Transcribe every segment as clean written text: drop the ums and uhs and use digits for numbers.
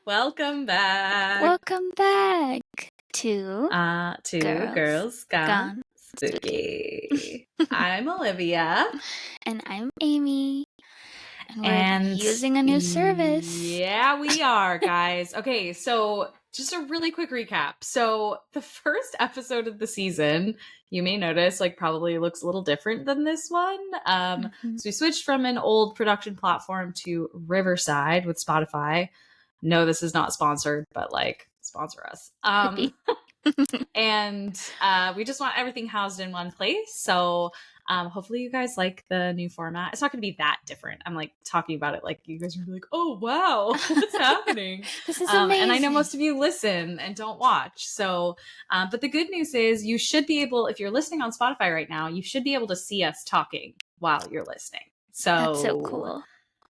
Welcome back Welcome back to to Girls Girls Gone Gone Spooky. Spooky. I'm Olivia. And I'm Amy. And we're And using a new service. yeah, we are, guys. Okay, so just a really quick recap. So the first episode of the season, you may notice, like probably looks a little different than this one. So we switched from an old production platform to Riverside with Spotify. No, this is not sponsored, but like sponsor us. And we just want everything housed in one place. So hopefully you guys like the new format. It's not going to be that different. I'm like talking about it like you guys are like, oh wow, what's happening? This is amazing. And I know most of you listen and don't watch. So, but the good news is you should be able, if you're listening on Spotify right now, you should be able to see us talking while you're listening. So That's so cool.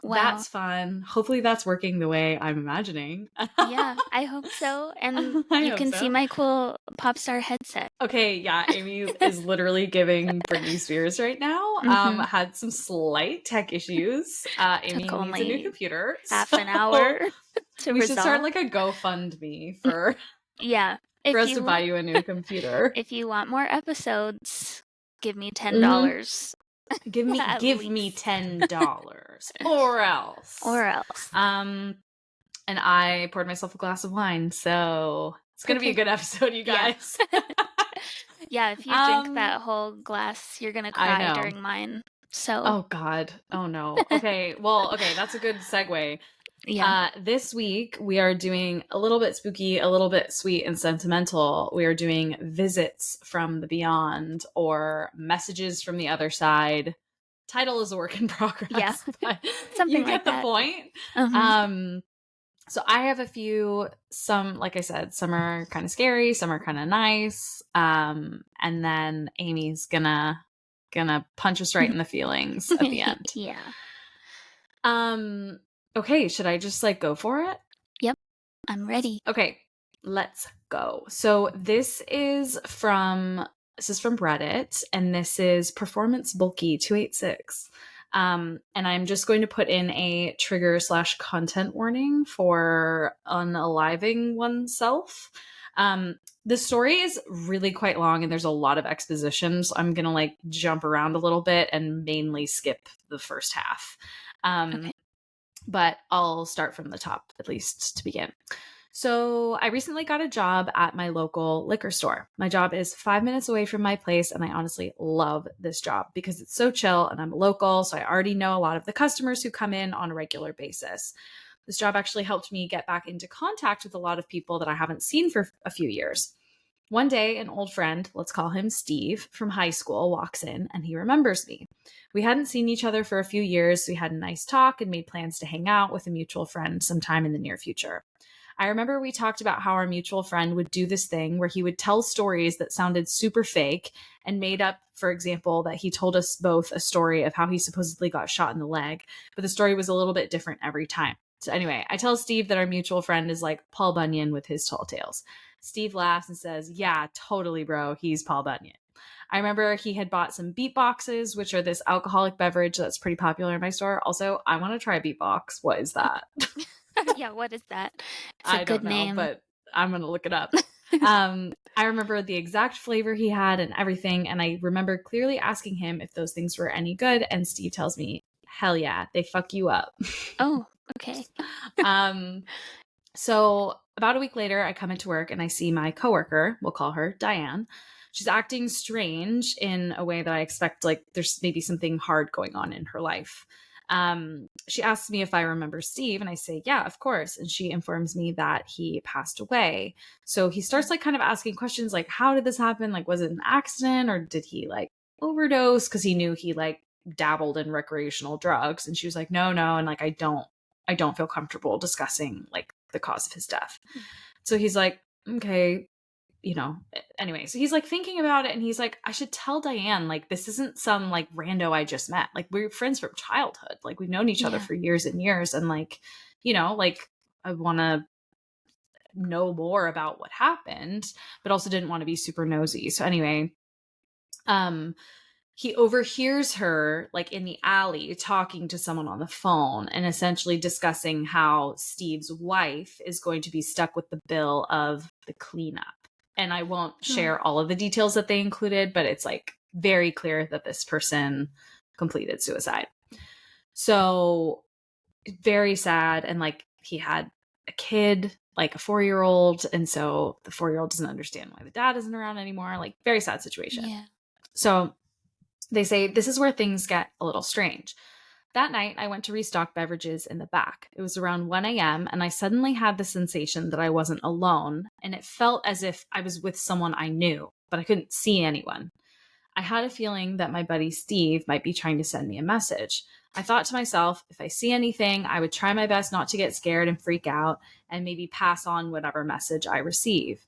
Wow. That's fun. Hopefully that's working the way I'm imagining. Yeah, I hope so. And you can see my cool pop star headset. Okay, yeah, Amy is literally giving Britney Spears right now. Had some slight tech issues. Amy needs a new computer. Half an hour to we should start like a GoFundMe for for us to buy you a new computer. If you want more episodes, give me $10. Give me $10 or else. And I poured myself a glass of wine, so it's gonna be a good episode, you guys. Yeah, if you drink that whole glass, you're gonna cry during mine. So oh god, oh no. Okay, well, okay, that's a good segue. Yeah. This week we are doing a little bit spooky, a little bit sweet and sentimental. We are doing Visits from the Beyond or Messages from the Other Side. Title is a work in progress. Yeah, but something you get the point. So I have a few, some, like I said, some are kind of scary, some are kind of nice. And then Amy's gonna punch us right in the feelings at the end. Yeah. Okay, should I just like go for it? Yep, I'm ready. Okay, let's go. So this is from Reddit, and this is Performance Bulky 286. And I'm just going to put in a trigger / content warning for unaliving oneself. The story is really quite long and there's a lot of exposition, so I'm gonna like jump around a little bit and mainly skip the first half. Okay. But I'll start from the top, at least to begin. So I recently got a job at my local liquor store. My job is 5 minutes away from my place, and I honestly love this job because it's so chill and I'm local, so I already know a lot of the customers who come in on a regular basis. This job actually helped me get back into contact with a lot of people that I haven't seen for a few years. One day, an old friend, let's call him Steve, from high school walks in and he remembers me. We hadn't seen each other for a few years, so we had a nice talk and made plans to hang out with a mutual friend sometime in the near future. I remember we talked about how our mutual friend would do this thing where he would tell stories that sounded super fake and made up, for example, that he told us both a story of how he supposedly got shot in the leg, but the story was a little bit different every time. So anyway, I tell Steve that our mutual friend is like Paul Bunyan with his tall tales. Steve laughs and says, yeah, totally, bro. He's Paul Bunyan. I remember he had bought some beatboxes, which are this alcoholic beverage that's pretty popular in my store. Also, I want to try beatbox. What is that? Yeah, what is that? It's I don't know, name. But I'm going to look it up. I remember the exact flavor he had and everything. And I remember clearly asking him if those things were any good. And Steve tells me, hell yeah, they fuck you up. Oh, okay. So about a week later, I come into work and I see my coworker, we'll call her Diane. She's acting strange in a way that I expect, like there's maybe something hard going on in her life. She asks me if I remember Steve, and I say, yeah, of course. And she informs me that he passed away. So he starts like kind of asking questions like, how did this happen? Like, was it an accident or did he like overdose? Because he knew he like dabbled in recreational drugs. And she was like, no. And like, I don't feel comfortable discussing like the cause of his death. So he's like, okay, anyway, so he's like thinking about it and he's like, I should tell Diane, like, this isn't some like rando I just met. Like, we're friends from childhood. Like, we've known each other for years and years. And like, like I want to know more about what happened, but also didn't want to be super nosy. So anyway, he overhears her like in the alley talking to someone on the phone and essentially discussing how Steve's wife is going to be stuck with the bill of the cleanup. And I won't share all of the details that they included, but it's like very clear that this person completed suicide. So very sad. And like he had a kid, like a 4-year-old. And so the 4-year-old doesn't understand why the dad isn't around anymore. Like very sad situation. Yeah. So they say this is where things get a little strange. That night, I went to restock beverages in the back. It was around 1 a.m., and I suddenly had the sensation that I wasn't alone, and it felt as if I was with someone I knew, but I couldn't see anyone. I had a feeling that my buddy Steve might be trying to send me a message. I thought to myself, if I see anything, I would try my best not to get scared and freak out, and maybe pass on whatever message I receive.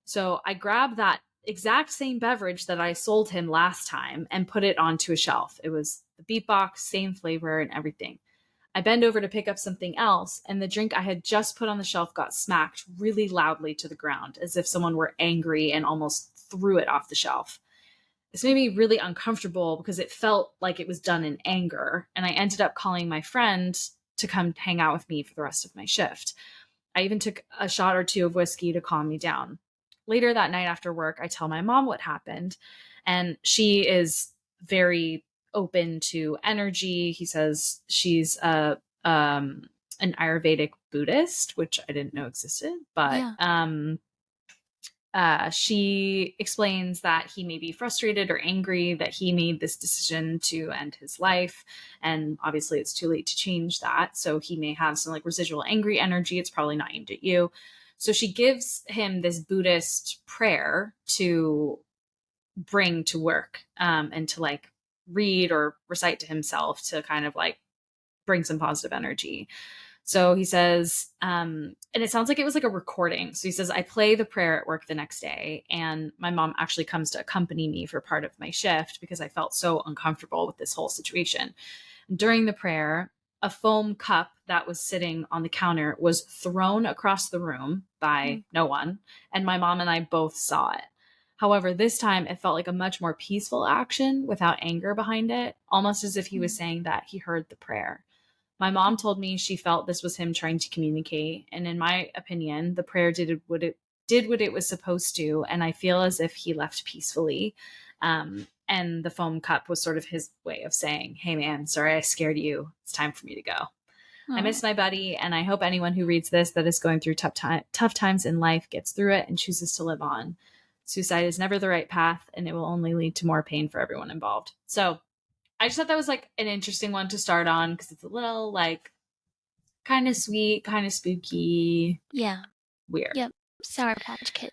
So I grabbed that exact same beverage that I sold him last time and put it onto a shelf. It was the beatbox, same flavor and everything. I bend over to pick up something else, and the drink I had just put on the shelf got smacked really loudly to the ground, as if someone were angry and almost threw it off the shelf. This made me really uncomfortable because it felt like it was done in anger, and I ended up calling my friend to come hang out with me for the rest of my shift. I even took a shot or two of whiskey to calm me down. Later that night after work, I tell my mom what happened, and she is very open to energy. He says she's an Ayurvedic Buddhist, which I didn't know existed, but she explains that he may be frustrated or angry that he made this decision to end his life. And obviously it's too late to change that. So he may have some like residual angry energy. It's probably not aimed at you. So she gives him this Buddhist prayer to bring to work, and to like read or recite to himself to kind of like bring some positive energy. So he says, and it sounds like it was like a recording. So he says, I play the prayer at work the next day, and my mom actually comes to accompany me for part of my shift because I felt so uncomfortable with this whole situation. During the prayer, a foam cup that was sitting on the counter was thrown across the room by no one, and my mom and I both saw it. However, this time it felt like a much more peaceful action without anger behind it, almost as if he was saying that he heard the prayer. My mom told me she felt this was him trying to communicate, and in my opinion, the prayer did what it was supposed to, and I feel as if he left peacefully. And the foam cup was sort of his way of saying, hey man, sorry I scared you. It's time for me to go. I miss my buddy, and I hope anyone who reads this that is going through tough times in life gets through it and chooses to live on. Suicide is never the right path, and it will only lead to more pain for everyone involved. So I just thought that was like an interesting one to start on because it's a little like kind of sweet, kind of spooky. Yeah. Weird. Yep. Sour Patch Kid.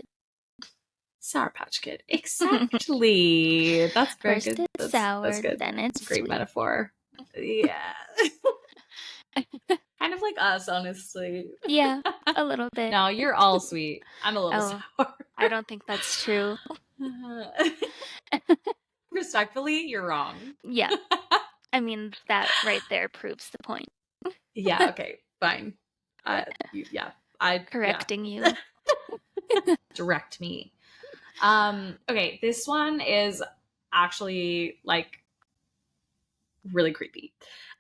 Sour Patch Kid. Exactly. That's very First good. It's sour, that's good. then it's great sweet. Metaphor. Yeah. Kind of like us, honestly. Yeah, a little bit. No, you're all sweet. I'm a little sour. I don't think that's true. Respectfully, you're wrong. Yeah. I mean, that right there proves the point. Yeah, okay, fine. Correcting you. Direct me. Okay, this one is actually like really creepy.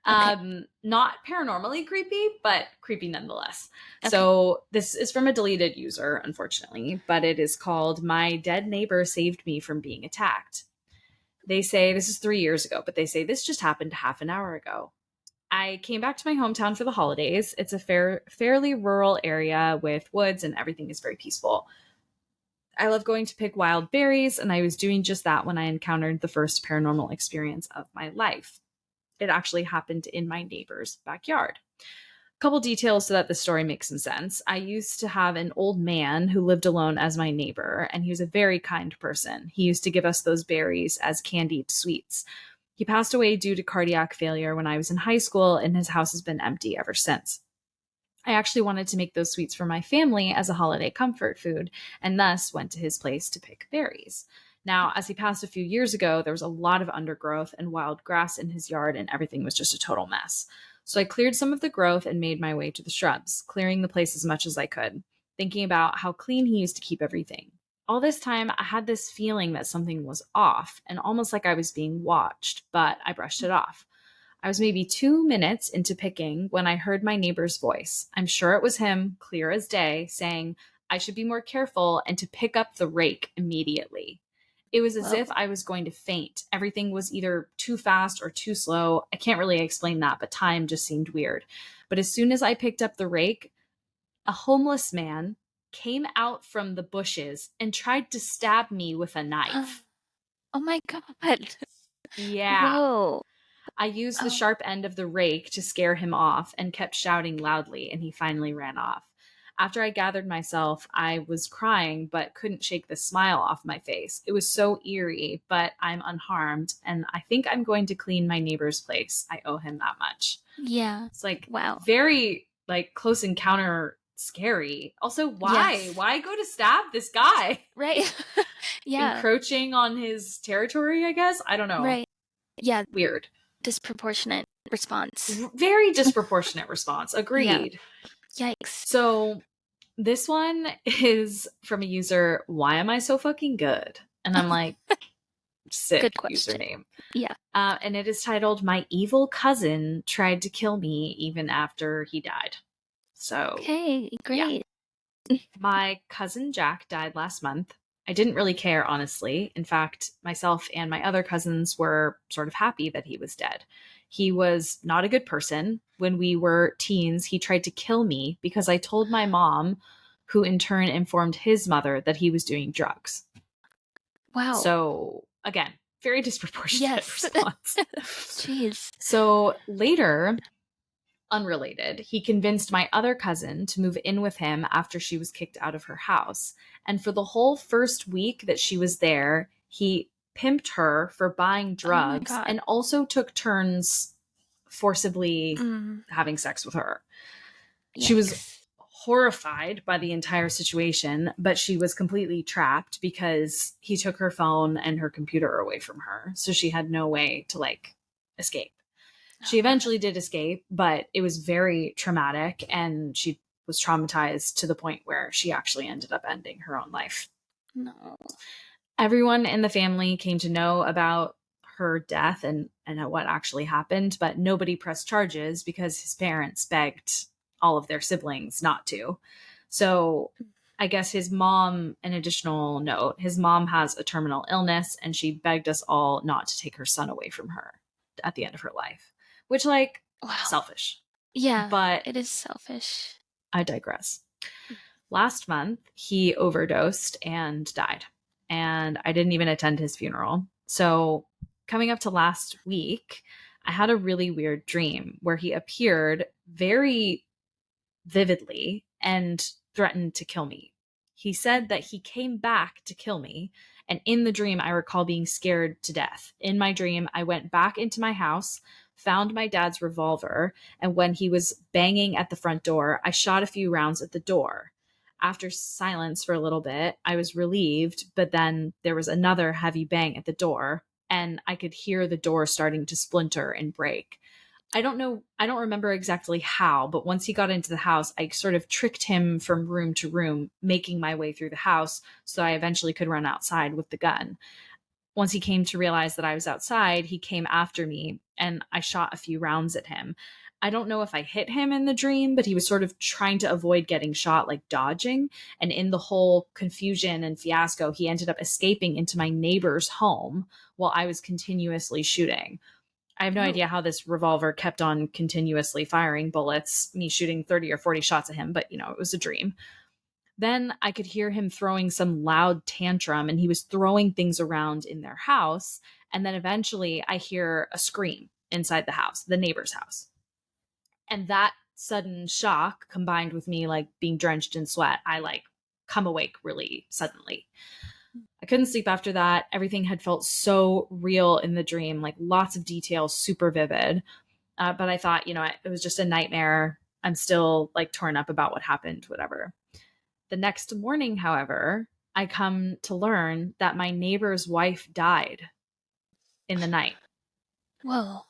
Okay. Not paranormally creepy, but creepy nonetheless. Okay. So this is from a deleted user, unfortunately, but it is called My Dead Neighbor Saved Me from Being Attacked. They say this is 3 years ago, but they say this just happened half an hour ago. I came back to my hometown for the holidays. It's a fairly rural area with woods and everything is very peaceful. I love going to pick wild berries, and I was doing just that when I encountered the first paranormal experience of my life. It actually happened in my neighbor's backyard. A couple details so that the story makes some sense. I used to have an old man who lived alone as my neighbor, and he was a very kind person. He used to give us those berries as candied sweets. He passed away due to cardiac failure when I was in high school, and his house has been empty ever since. I actually wanted to make those sweets for my family as a holiday comfort food, and thus went to his place to pick berries. Now, as he passed a few years ago, there was a lot of undergrowth and wild grass in his yard, and everything was just a total mess. So I cleared some of the growth and made my way to the shrubs, clearing the place as much as I could, thinking about how clean he used to keep everything. all this time, I had this feeling that something was off and almost like I was being watched, but I brushed it off. I was maybe 2 minutes into picking when I heard my neighbor's voice. I'm sure it was him, clear as day, saying I should be more careful and to pick up the rake immediately. It was as Whoa. if I was going to faint. Everything was either too fast or too slow. I can't really explain that, but time just seemed weird. But as soon as I picked up the rake, a homeless man came out from the bushes and tried to stab me with a knife. Oh my God. Yeah. Whoa. I used the Oh, sharp end of the rake to scare him off and kept shouting loudly, and he finally ran off. After I gathered myself, I was crying but couldn't shake the smile off my face. It was so eerie, but I'm unharmed, and I think I'm going to clean my neighbor's place. I owe him that much. yeah. It's like Wow. very like close encounter scary. Also, why? Yes. Why go to stab this guy? Right. Yeah. Encroaching on his territory, I guess. I don't know. Right. Yeah. Weird. Disproportionate response. Very disproportionate response. Agreed. Yeah. Yikes. So this one is from a user, why am I so fucking good? And I'm like, sick Good question. username. Yeah. And it is titled, My Evil Cousin Tried to Kill Me Even After He Died. So, Okay, great. Yeah. My cousin Jack died last month. I didn't really care, honestly. In fact, myself and my other cousins were sort of happy that he was dead. He was not a good person. When we were teens, he tried to kill me because I told my mom, who in turn informed his mother that he was doing drugs. Wow. So, again, very disproportionate response. Jeez. So later, unrelated, he convinced my other cousin to move in with him after she was kicked out of her house. And for the whole first week that she was there, he pimped her for buying drugs and also took turns forcibly having sex with her. Yikes. She was horrified by the entire situation, but she was completely trapped because he took her phone and her computer away from her. So she had no way to like escape. She eventually did escape, but it was very traumatic and she was traumatized to the point where she actually ended up ending her own life. No. Everyone in the family came to know about her death and what actually happened, but nobody pressed charges because his parents begged all of their siblings not to. So I guess his mom, an additional note, his mom has a terminal illness and she begged us all not to take her son away from her at the end of her life. Which, like, selfish. Yeah, but it is selfish. I digress. Last month, he overdosed and died. And I didn't even attend his funeral. So coming up to last week, I had a really weird dream where he appeared very vividly and threatened to kill me. He said that he came back to kill me. And in the dream, I recall being scared to death. In my dream, I went back into my house, found my dad's revolver, and when he was banging at the front door, I shot a few rounds at the door. After silence for a little bit, I was relieved, but then there was another heavy bang at the door, and I could hear the door starting to splinter and break. I don't remember exactly how, but once he got into the house, I sort of tricked him from room to room, making my way through the house so I eventually could run outside with the gun. Once he came to realize that I was outside, he came after me and I shot a few rounds at him. I don't know if I hit him in the dream, but he was sort of trying to avoid getting shot, like dodging. And in the whole confusion and fiasco, he ended up escaping into my neighbor's home while I was continuously shooting. I have no idea how this revolver kept on continuously firing bullets, me shooting 30 or 40 shots at him, but it was a dream. Then I could hear him throwing some loud tantrum and he was throwing things around in their house. And then eventually I hear a scream inside the house, the neighbor's house. And that sudden shock combined with me like being drenched in sweat, I like come awake really suddenly. I couldn't sleep after that. Everything had felt so real in the dream, like lots of details, super vivid. But I thought, it was just a nightmare. I'm still like torn up about what happened, whatever. The next morning, however, I come to learn that my neighbor's wife died in the night. Whoa.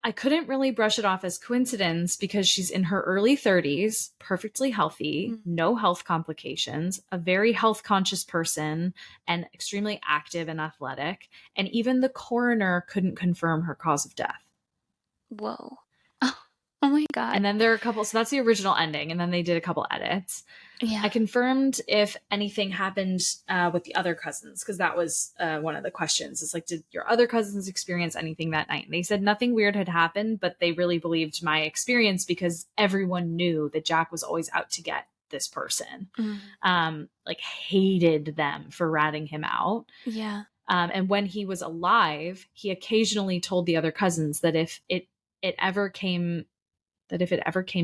I couldn't really brush it off as coincidence because she's in her early 30s, perfectly healthy, no health complications, a very health conscious person, and extremely active and athletic. And even the coroner couldn't confirm her cause of death. Whoa. Oh my God. And then there are a couple, so that's the original ending. And then they did a couple edits. Yeah. I confirmed if anything happened with the other cousins, because that was one of the questions. It's like, did your other cousins experience anything that night? And they said nothing weird had happened, but they really believed my experience because everyone knew that Jack was always out to get this person. Like hated them for ratting him out. Yeah. And when he was alive, he occasionally told the other cousins that if it ever came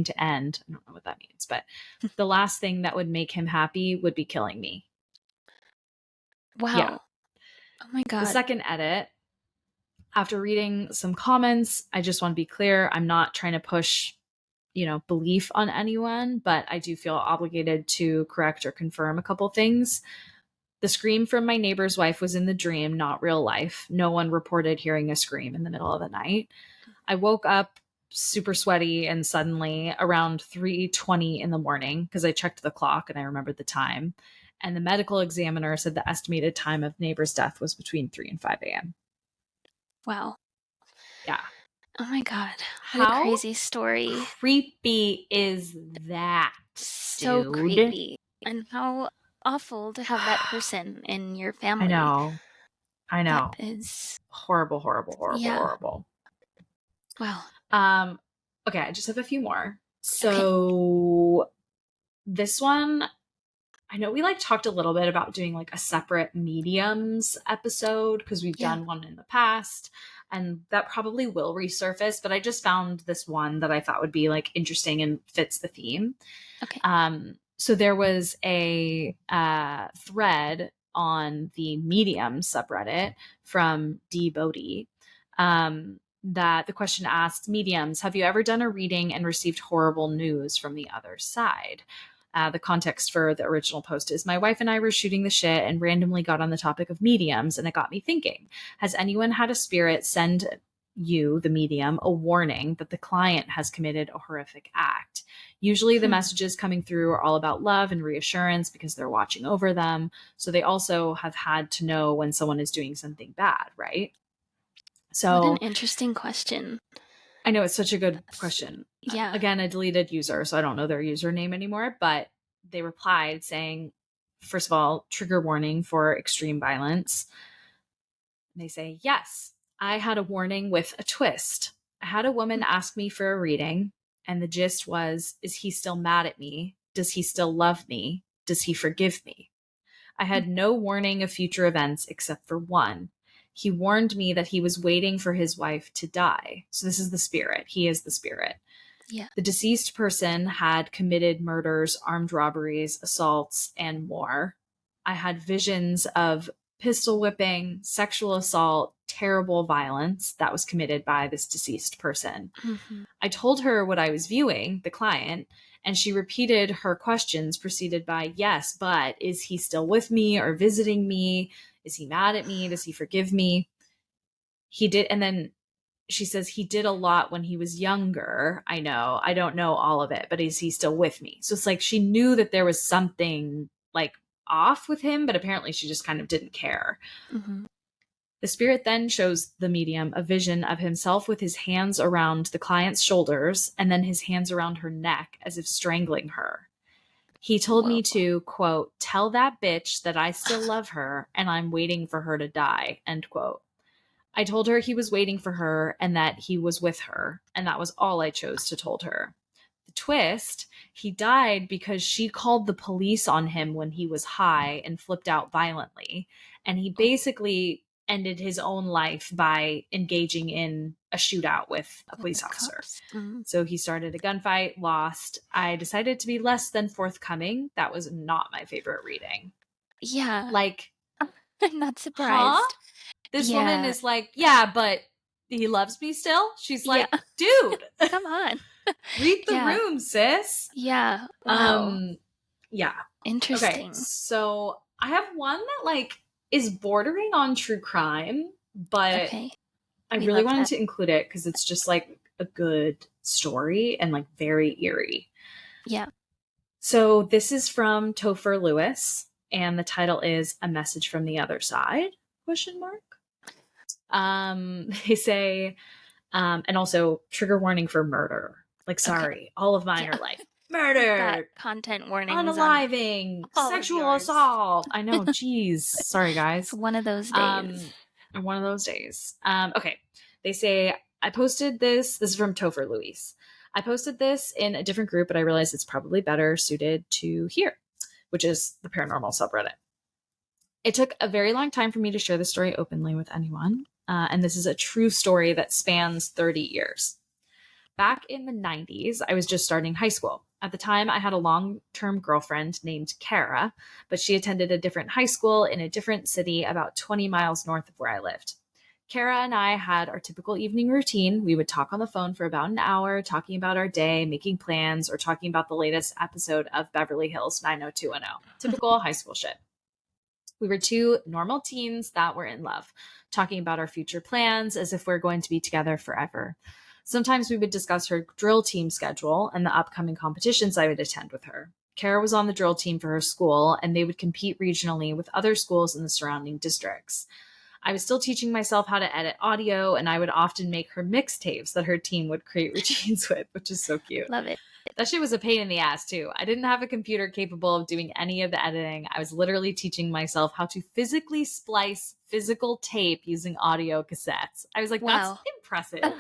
to end, I don't know what that means, but the last thing that would make him happy would be killing me. Wow. Yeah. Oh my God. The second edit, after reading some comments, I just want to be clear, I'm not trying to push, belief on anyone, but I do feel obligated to correct or confirm a couple things. The scream from my neighbor's wife was in the dream, not real life. No one reported hearing a scream in the middle of the night. I woke up super sweaty and suddenly around 3:20 in the morning because I checked the clock and I remembered the time. And the medical examiner said the estimated time of neighbor's death was between 3 and 5 a.m. Wow. Yeah. Oh my God. What a crazy story. Creepy is that? So dude? Creepy. And how awful to have that person in your family. I know. That is horrible. Wow. Okay, I just have a few more. So this one, I know we talked a little bit about doing a separate mediums episode because we've done one in the past, and that probably will resurface, but I just found this one that I thought would be interesting and fits the theme. Okay. So there was a thread on the medium subreddit from D. Bodie that the question asked, mediums, have you ever done a reading and received horrible news from the other side? The context for the original post is, my wife and I were shooting the shit and randomly got on the topic of mediums, and it got me thinking, has anyone had a spirit send you, the medium, a warning that the client has committed a horrific act? Usually the messages coming through are all about love and reassurance because they're watching over them. So they also have had to know when someone is doing something bad, right? So what an interesting question. I know, it's such a good question. Yeah. Again, a deleted user, so I don't know their username anymore, but they replied saying, first of all, trigger warning for extreme violence. And they say, yes, I had a warning with a twist. I had a woman ask me for a reading, and the gist was, is he still mad at me? Does he still love me? Does he forgive me? I had no warning of future events except for one. He warned me that he was waiting for his wife to die. So this is the spirit. He is the spirit. Yeah. The deceased person had committed murders, armed robberies, assaults, and more. I had visions of pistol whipping, sexual assault, terrible violence that was committed by this deceased person. Mm-hmm. I told her what I was viewing, the client, and she repeated her questions preceded by, yes, but is he still with me or visiting me? Is he mad at me? Does he forgive me? He did. And then she says, he did a lot when he was younger. I know. I don't know all of it, but is he still with me? So it's she knew that there was something off with him, but apparently she just kind of didn't care. Mm-hmm. The spirit then shows the medium a vision of himself with his hands around the client's shoulders and then his hands around her neck as if strangling her. He told me to, quote, tell that bitch that I still love her and I'm waiting for her to die, end quote. I told her he was waiting for her and that he was with her, and that was all I chose to told her. The twist, he died because she called the police on him when he was high and flipped out violently, and he basically ended his own life by engaging in a shootout with a police officer. Mm-hmm. So he started a gunfight, lost. I decided to be less than forthcoming. That was not my favorite reading. Yeah. I'm not surprised. Huh? This woman is yeah, but he loves me still? She's dude. Come on. Read the room, sis. Yeah. Wow. Yeah. Interesting. Okay, so I have one that is bordering on true crime, but I really wanted to include it because it's just like a good story and like very eerie. Yeah. So this is from Topher Lewis, and the title is A Message from the Other Side? ? They say, and also trigger warning for murder. Like, sorry, all of mine are like murder, content warnings, unaliving, sexual assault. I know, geez. Sorry, guys. It's one of those days. One of those days. Okay. They say, I posted this. This is from Topher Lewis. I posted this in a different group, but I realized it's probably better suited to here, which is the paranormal subreddit. It took a very long time for me to share the story openly with anyone. And this is a true story that spans 30 years. Back in the 90s, I was just starting high school. At the time, I had a long-term girlfriend named Kara, but she attended a different high school in a different city about 20 miles north of where I lived. Kara and I had our typical evening routine. We would talk on the phone for about an hour, talking about our day, making plans, or talking about the latest episode of Beverly Hills 90210. Typical high school shit. We were two normal teens that were in love, talking about our future plans as if we're going to be together forever. Sometimes we would discuss her drill team schedule and the upcoming competitions I would attend with her. Kara was on the drill team for her school, and they would compete regionally with other schools in the surrounding districts. I was still teaching myself how to edit audio, and I would often make her mixtapes that her team would create routines with, which is so cute. Love it. That shit was a pain in the ass, too. I didn't have a computer capable of doing any of the editing. I was literally teaching myself how to physically splice physical tape using audio cassettes. I was like, wow, that's impressive.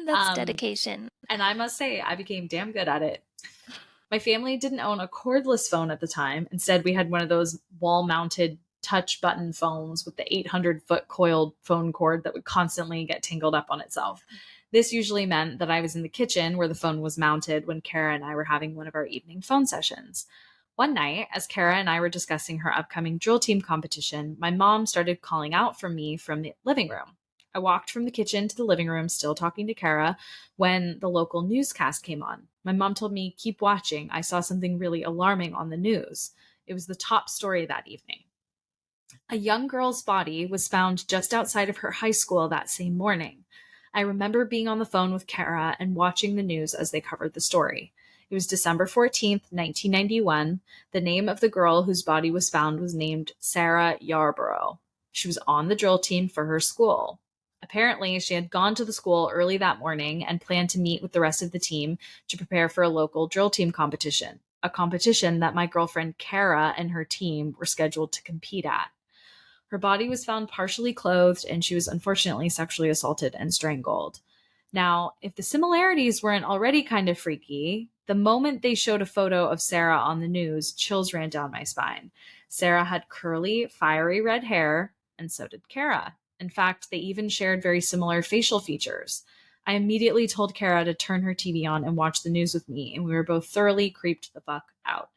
That's dedication. And I must say, I became damn good at it. My family didn't own a cordless phone at the time. Instead, we had one of those wall-mounted touch button phones with the 800-foot coiled phone cord that would constantly get tangled up on itself. This usually meant that I was in the kitchen where the phone was mounted when Kara and I were having one of our evening phone sessions. One night, as Kara and I were discussing her upcoming drill team competition, my mom started calling out for me from the living room. I walked from the kitchen to the living room, still talking to Kara, when the local newscast came on. My mom told me, keep watching. I saw something really alarming on the news. It was the top story that evening. A young girl's body was found just outside of her high school that same morning. I remember being on the phone with Kara and watching the news as they covered the story. It was December 14th, 1991. The name of the girl whose body was found was named Sarah Yarborough. She was on the drill team for her school. Apparently, she had gone to the school early that morning and planned to meet with the rest of the team to prepare for a local drill team competition, a competition that my girlfriend Kara and her team were scheduled to compete at. Her body was found partially clothed, and she was unfortunately sexually assaulted and strangled. Now, if the similarities weren't already kind of freaky, the moment they showed a photo of Sarah on the news, chills ran down my spine. Sarah had curly, fiery red hair, and so did Kara. In fact, they even shared very similar facial features. I immediately told Kara to turn her TV on and watch the news with me, and we were both thoroughly creeped the fuck out.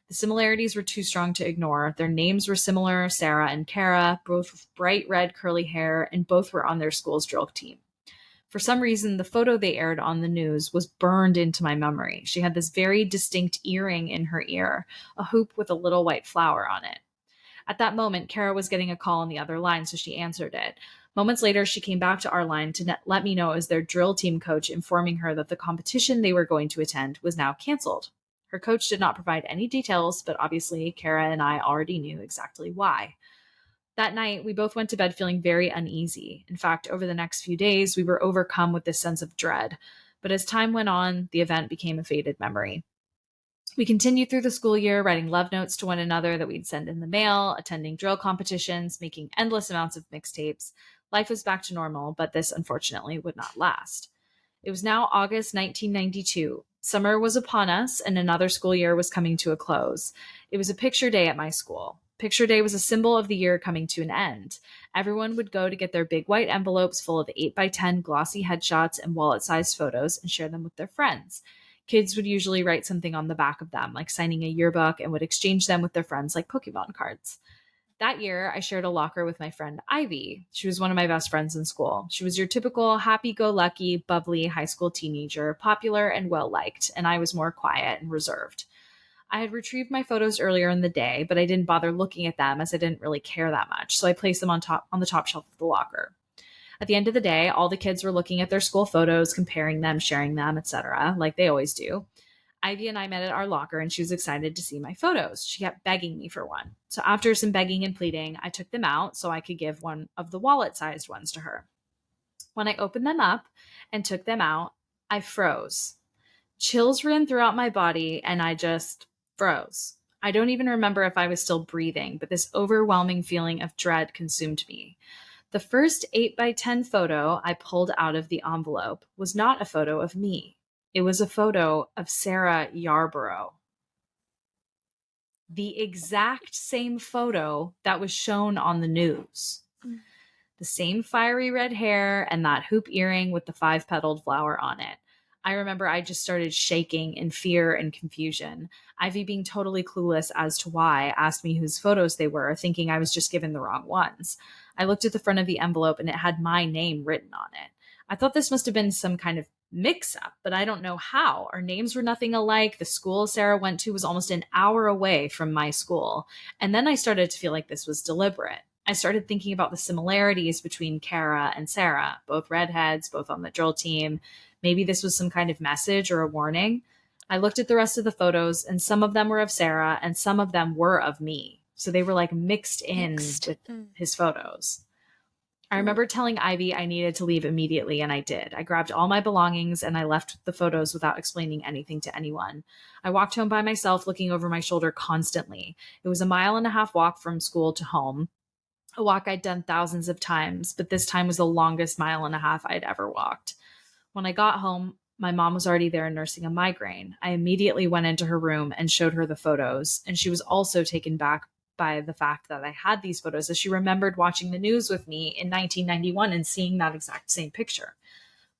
The similarities were too strong to ignore. Their names were similar, Sarah and Kara, both with bright red curly hair, and both were on their school's drill team. For some reason, the photo they aired on the news was burned into my memory. She had this very distinct earring in her ear, a hoop with a little white flower on it. At that moment, Kara was getting a call on the other line, so she answered it. Moments later, she came back to our line to let me know it was their drill team coach informing her that the competition they were going to attend was now canceled. Her coach did not provide any details, but obviously Kara and I already knew exactly why. That night, we both went to bed feeling very uneasy. In fact, over the next few days, we were overcome with this sense of dread. But as time went on, the event became a faded memory. We continued through the school year, writing love notes to one another that we'd send in the mail, attending drill competitions, making endless amounts of mixtapes. Life was back to normal, but this, unfortunately, would not last. It was now August 1992. Summer was upon us, and another school year was coming to a close. It was a picture day at my school. Picture day was a symbol of the year coming to an end. Everyone would go to get their big white envelopes full of 8x10 glossy headshots and wallet-sized photos and share them with their friends. Kids would usually write something on the back of them, like signing a yearbook, and would exchange them with their friends like Pokemon cards. That year, I shared a locker with my friend Ivy. She was one of my best friends in school. She was your typical happy-go-lucky, bubbly high school teenager, popular and well-liked, and I was more quiet and reserved. I had retrieved my photos earlier in the day, but I didn't bother looking at them as I didn't really care that much, so I placed them on the top shelf of the locker. At the end of the day, all the kids were looking at their school photos, comparing them, sharing them, etc., like they always do. Ivy and I met at our locker and she was excited to see my photos. She kept begging me for one. So after some begging and pleading, I took them out so I could give one of the wallet-sized ones to her. When I opened them up and took them out, I froze. Chills ran throughout my body and I just froze. I don't even remember if I was still breathing, but this overwhelming feeling of dread consumed me. The first 8x10 photo I pulled out of the envelope was not a photo of me. It was a photo of Sarah Yarborough. The exact same photo that was shown on the news. The same fiery red hair and that hoop earring with the 5-petaled flower on it. I remember I just started shaking in fear and confusion. Ivy, being totally clueless as to why, asked me whose photos they were, thinking I was just given the wrong ones. I looked at the front of the envelope and it had my name written on it. I thought this must have been some kind of mix-up, but I don't know how. Our names were nothing alike. The school Sarah went to was almost an hour away from my school. And then I started to feel like this was deliberate. I started thinking about the similarities between Kara and Sarah, both redheads, both on the drill team. Maybe this was some kind of message or a warning. I looked at the rest of the photos, and some of them were of Sarah, and some of them were of me. So they were like mixed in with his photos. I remember telling Ivy I needed to leave immediately, and I did. I grabbed all my belongings, and I left the photos without explaining anything to anyone. I walked home by myself, looking over my shoulder constantly. It was a 1.5-mile walk from school to home. A walk I'd done thousands of times, but this time was the longest 1.5 miles I'd ever walked. When I got home, my mom was already there nursing a migraine. I immediately went into her room and showed her the photos, and she was also taken back by the fact that I had these photos, as she remembered watching the news with me in 1991 and seeing that exact same picture.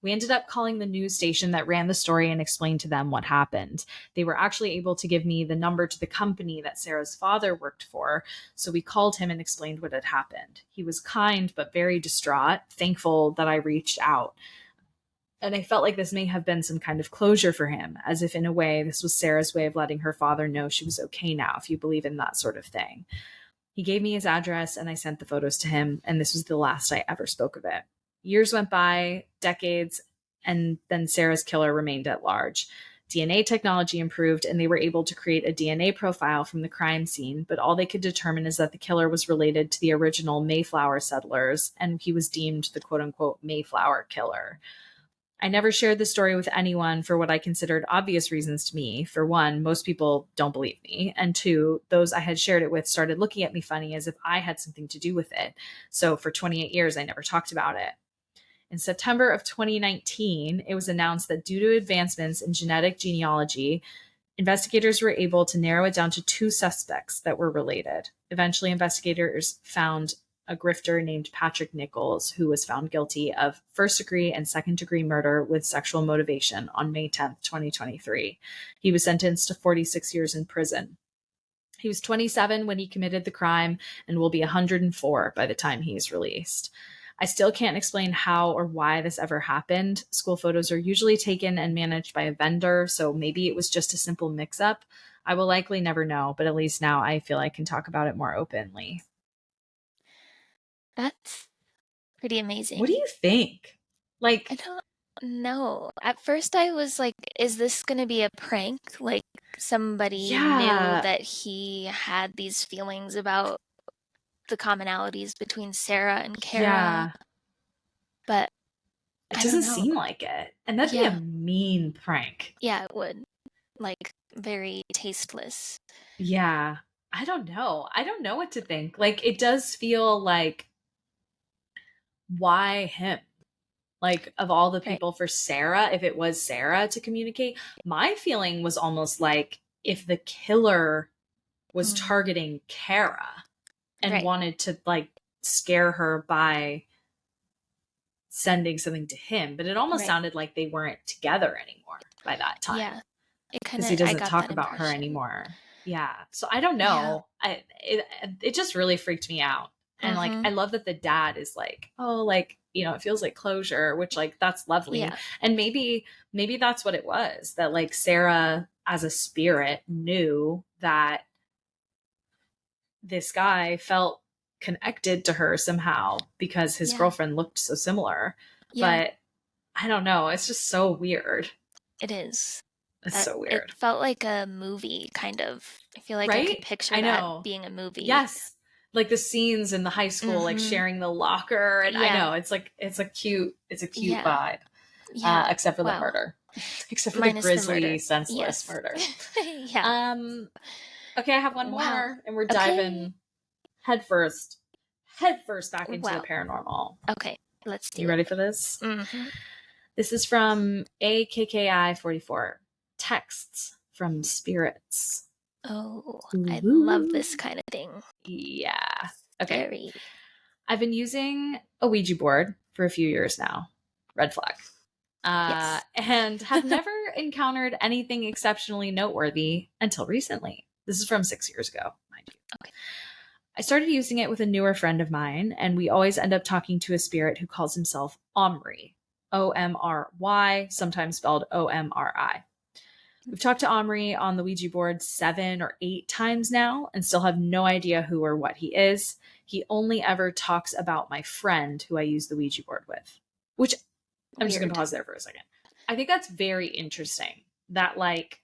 We ended up calling the news station that ran the story and explained to them what happened. They were actually able to give me the number to the company that Sarah's father worked for, so we called him and explained what had happened. He was kind but very distraught, thankful that I reached out. And I felt like this may have been some kind of closure for him, as if in a way this was Sarah's way of letting her father know she was okay now, if you believe in that sort of thing. He gave me his address and I sent the photos to him, and this was the last I ever spoke of it. Years went by, decades, and then Sarah's killer remained at large. DNA technology improved and they were able to create a DNA profile from the crime scene, but all they could determine is that the killer was related to the original Mayflower settlers, and he was deemed the quote-unquote Mayflower killer. I never shared the story with anyone for what I considered obvious reasons to me. For one, most people don't believe me. And two, those I had shared it with started looking at me funny as if I had something to do with it. So for 28 years, I never talked about it. In September of 2019, it was announced that due to advancements in genetic genealogy, investigators were able to narrow it down to 2 suspects that were related. Eventually, investigators found a grifter named Patrick Nichols, who was found guilty of first-degree and second-degree murder with sexual motivation on May 10th, 2023. He was sentenced to 46 years in prison. He was 27 when he committed the crime and will be 104 by the time he is released. I still can't explain how or why this ever happened. School photos are usually taken and managed by a vendor, so maybe it was just a simple mix-up. I will likely never know, but at least now I feel I can talk about it more openly. That's pretty amazing. What do you think? Like, I don't know. At first I was like, is this going to be a prank? Like somebody knew that he had these feelings about the commonalities between Sarah and Kara. Yeah. But it doesn't seem like it. And that'd be a mean prank. Yeah, it would. Like very tasteless. Yeah. I don't know. I don't know what to think. Like, it does feel like, why him? Like, of all the people for Sarah, if it was Sarah to communicate, my feeling was almost like if the killer was targeting Kara and wanted to like scare her by sending something to him, but it almost sounded like they weren't together anymore by that time. Yeah. Because he doesn't talk about her anymore. Yeah. So I don't know. Yeah. It just really freaked me out. And like, I love that the dad is like, oh, like, you know, it feels like closure, which like, that's lovely. Yeah. And maybe that's what it was, that like Sarah as a spirit knew that this guy felt connected to her somehow because his girlfriend looked so similar. But I don't know. It's just so weird. It is. It's so weird. It felt like a movie, kind of. I feel like I could picture that being a movie. Yes. Like the scenes in the high school, like sharing the locker. And I know it's a cute vibe. Yeah. Except for the murder. Except for the grisly, senseless murder. Okay, I have one more, and we're diving headfirst back into the paranormal. Okay, let's do it. You ready for this? Mm-hmm. This is from AKKI44. Texts from spirits. Oh, I love this kind of thing. Yeah. Okay. I've been using a Ouija board for a few years now. Red flag. And have never encountered anything exceptionally noteworthy until recently. This is from 6 years ago, mind you. Okay. I started using it with a newer friend of mine, and we always end up talking to a spirit who calls himself Omri. Omry, sometimes spelled Omri. We've talked to Omri on the Ouija board 7 or 8 times now and still have no idea who or what he is. He only ever talks about my friend who I use the Ouija board with, which I'm just going to pause there for a second. I think that's very interesting that, like,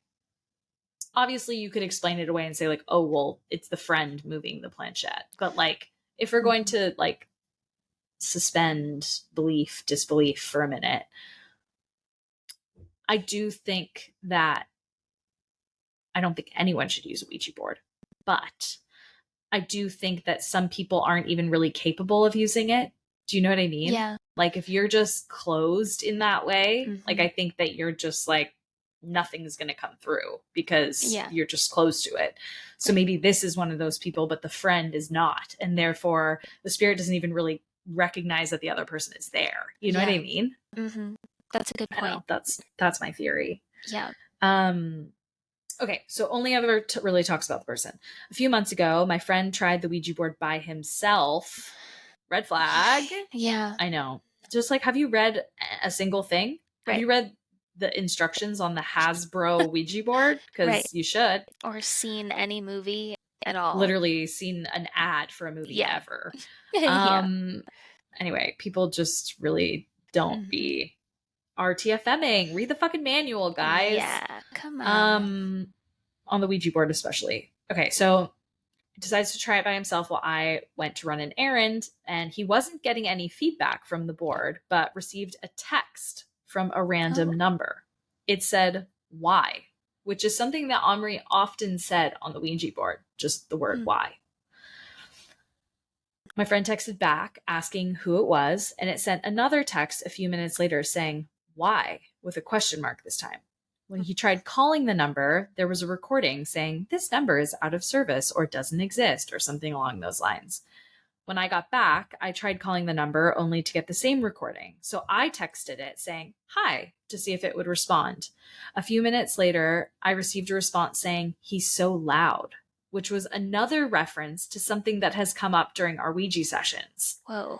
obviously you could explain it away and say, like, oh, well, it's the friend moving the planchette. But, like, if we're going to, like, suspend belief, disbelief for a minute, I do think that I don't think anyone should use a Ouija board, but I do think that some people aren't even really capable of using it. Do you know what I mean? Yeah. Like, if you're just closed in that way, like, I think that you're just like, nothing's going to come through because you're just closed to it. So maybe this is one of those people, but the friend is not. And therefore the spirit doesn't even really recognize that the other person is there. You know what I mean? Mm-hmm. That's a good point. That's my theory. Yeah. Okay, so only ever really talks about the person. A few months ago, my friend tried the Ouija board by himself. Red flag. Yeah. I know. Just like, have you read a single thing? Have you read the instructions on the Hasbro Ouija board? Because you should. Or seen any movie at all. Literally seen an ad for a movie ever. Anyway, people just really don't be RTFMing. Read the fucking manual, guys. Yeah, come on. On the Ouija board especially. Okay, so he decides to try it by himself while I went to run an errand, and he wasn't getting any feedback from the board, but received a text from a random number. It said, "Why?" which is something that Omri often said on the Ouija board, just the word why. My friend texted back asking who it was, and it sent another text a few minutes later saying, "Why?" with a question mark this time. When he tried calling the number, there was a recording saying, "This number is out of service or doesn't exist," or something along those lines. When I got back, I tried calling the number only to get the same recording. So I texted it saying, "Hi," to see if it would respond. A few minutes later, I received a response saying, "He's so loud," which was another reference to something that has come up during our Ouija sessions. Whoa.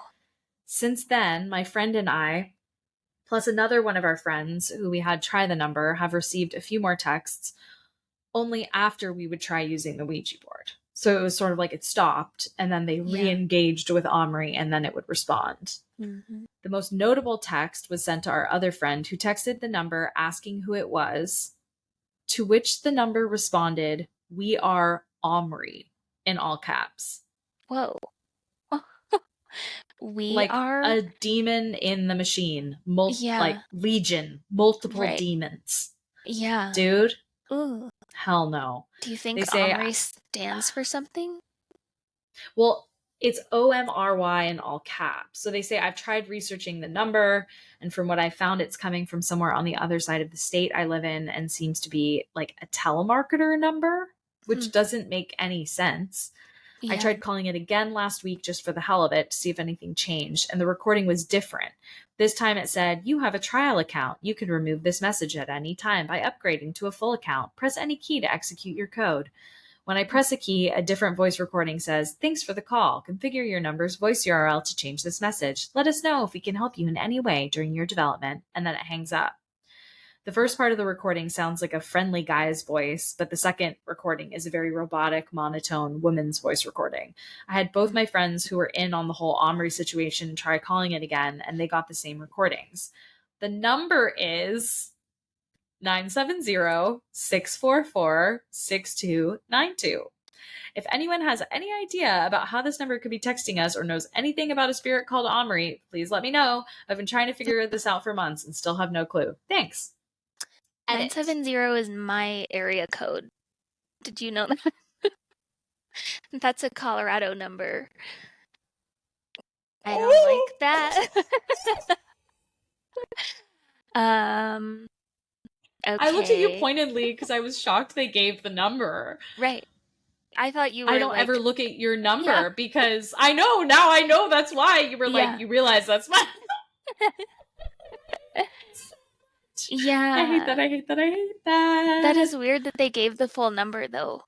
Since then, my friend and I, plus another one of our friends who we had try the number, have received a few more texts only after we would try using the Ouija board. So it was sort of like it stopped, and then they re-engaged with Omri, and then it would respond. Mm-hmm. The most notable text was sent to our other friend, who texted the number asking who it was, to which the number responded, "We are Omri," in all caps. Whoa. We like are a demon in the machine. Like legion, multiple demons. Yeah. Dude. Ooh. Hell no. Do you think Omri stands for something? Well, it's Omry in all caps. So they say, I've tried researching the number, and from what I found, it's coming from somewhere on the other side of the state I live in and seems to be like a telemarketer number, which doesn't make any sense. Yeah. I tried calling it again last week just for the hell of it to see if anything changed, and the recording was different. This time it said, "You have a trial account. You can remove this message at any time by upgrading to a full account. Press any key to execute your code." When I press a key, a different voice recording says, "Thanks for the call. Configure your number's voice URL to change this message. Let us know if we can help you in any way during your development," and then it hangs up. The first part of the recording sounds like a friendly guy's voice, but the second recording is a very robotic, monotone woman's voice recording. I had both my friends who were in on the whole Omri situation try calling it again, and they got the same recordings. The number is 970-644-6292. If anyone has any idea about how this number could be texting us or knows anything about a spirit called Omri, please let me know. I've been trying to figure this out for months and still have no clue. Thanks. 970 is my area code. Did you know that? That's a Colorado number. I don't like that. Okay. I looked at you pointedly because I was shocked they gave the number. Right. I thought you were I don't ever look at your number because I know that's why you were like, you realize that's my. Yeah. I hate that. That is weird that they gave the full number though.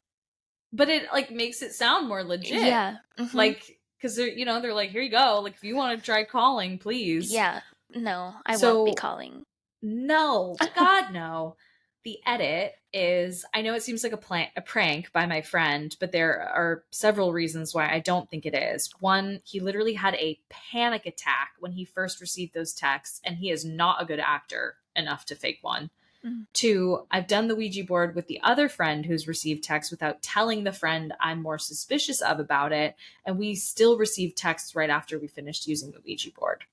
But it like makes it sound more legit. Yeah. Mm-hmm. Like, because they're like, here you go. Like, if you want to try calling, please. Yeah. No, I won't be calling. No. God, no. The edit is, I know it seems like a prank by my friend, but there are several reasons why I don't think it is. One, he literally had a panic attack when he first received those texts, and he is not a good actor enough to fake one. Mm-hmm. Two, I've done the Ouija board with the other friend who's received texts without telling the friend I'm more suspicious of about it, and we still received texts right after we finished using the Ouija board.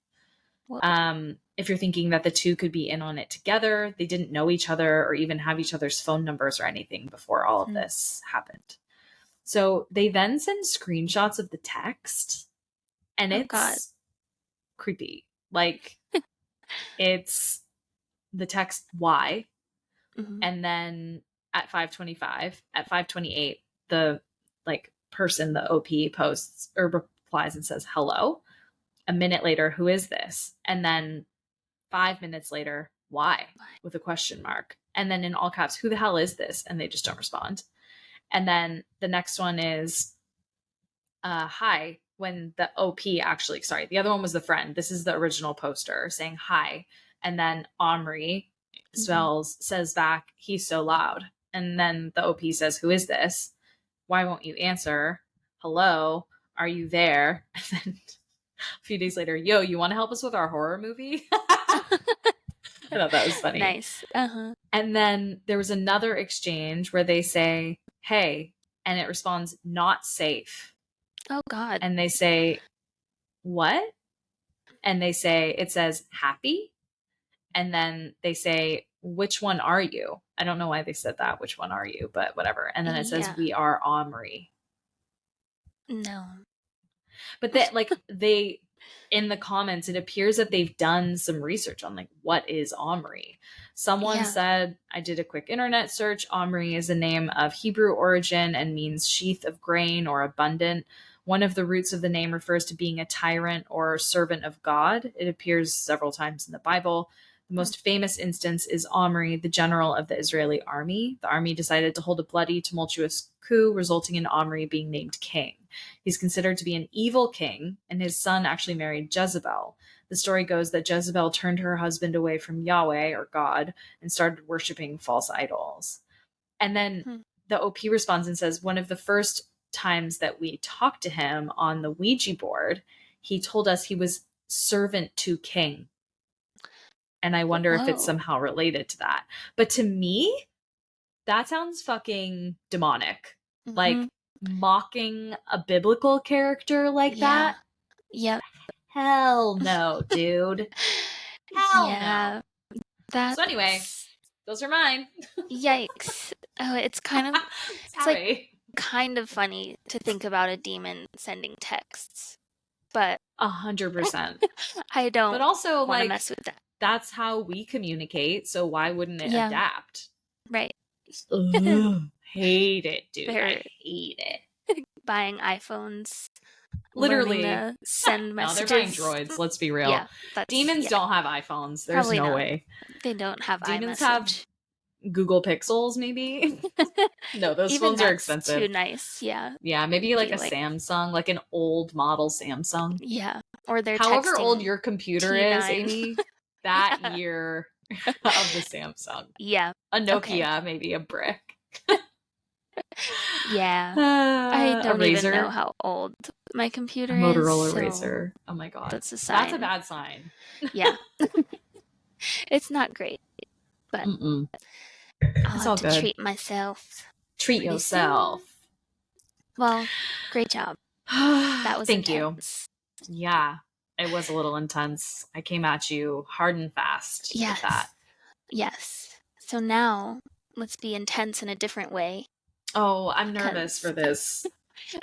If you're thinking that the two could be in on it together, they didn't know each other or even have each other's phone numbers or anything before all of this happened. So they then send screenshots of the text, and it's creepy. Like, it's the text Y, and then at 5:25, at 5:28, the person, the OP posts or replies and says hello. A minute later, who is this? And then 5 minutes later, why? With a question mark. And then in all caps, who the hell is this? And they just don't respond. And then the next one is, hi, when the OP actually, sorry, the other one was the friend. This is the original poster saying hi. And then Omri says back, he's so loud. And then the OP says, who is this? Why won't you answer? Hello, are you there? And then a few days later, yo, you want to help us with our horror movie? I thought that was funny. Nice. And then there was another exchange where they say, hey, and it responds, not safe. Oh, God. And they say, what? And they say, it says happy. And then they say, which one are you? I don't know why they said that. Which one are you? But whatever. And then it says, we are Omri. No. But that, they, in the comments, it appears that they've done some research on, what is Omri? Someone said, I did a quick internet search. Omri is a name of Hebrew origin and means sheath of grain or abundant. One of the roots of the name refers to being a tyrant or servant of God. It appears several times in the Bible. The most famous instance is Omri, the general of the Israeli army. The army decided to hold a bloody, tumultuous coup, resulting in Omri being named king. He's considered to be an evil king, and his son actually married Jezebel. The story goes that Jezebel turned her husband away from Yahweh, or God, and started worshiping false idols. And then the OP responds and says, one of the first times that we talked to him on the Ouija board, he told us he was servant to king. And I wonder if it's somehow related to that. But to me, that sounds fucking demonic. Like, mocking a biblical character like that? Yep. Hell no, dude. Hell no. So anyway, those are mine. Yikes. Oh, it's kind of kind of funny to think about a demon sending texts. But 100%. I don't but also want to mess with that. That's how we communicate, so why wouldn't it adapt? Right. Ugh, hate it, dude. I hate it. Buying iPhones. Literally. Send messages. No, they're buying droids, let's be real. Demons don't have iPhones. There's Probably no not. way. They don't have Demons iMessage. have Google Pixels, maybe? No, those Even phones are expensive. Too nice, yeah. Yeah, maybe like a Samsung, like an old model Samsung. Yeah. Or they're however texting old your computer T9. is, Amy, that year of the Samsung. Yeah. A Nokia, Okay. maybe a brick. Yeah. I A don't even know Razor. how old my A computer is, Motorola so Razor. Oh my god. that's a That's a sign. bad sign. Yeah. It's not great, but Mm-mm. I'll It's have all to good. treat myself Treat pretty soon. yourself. Well, great job. That was Thank you. intense. Yeah, it was a little intense. I came at you hard and fast with that. Yes. Yes. So now let's be intense in a different way. Oh, I'm nervous Because, for this.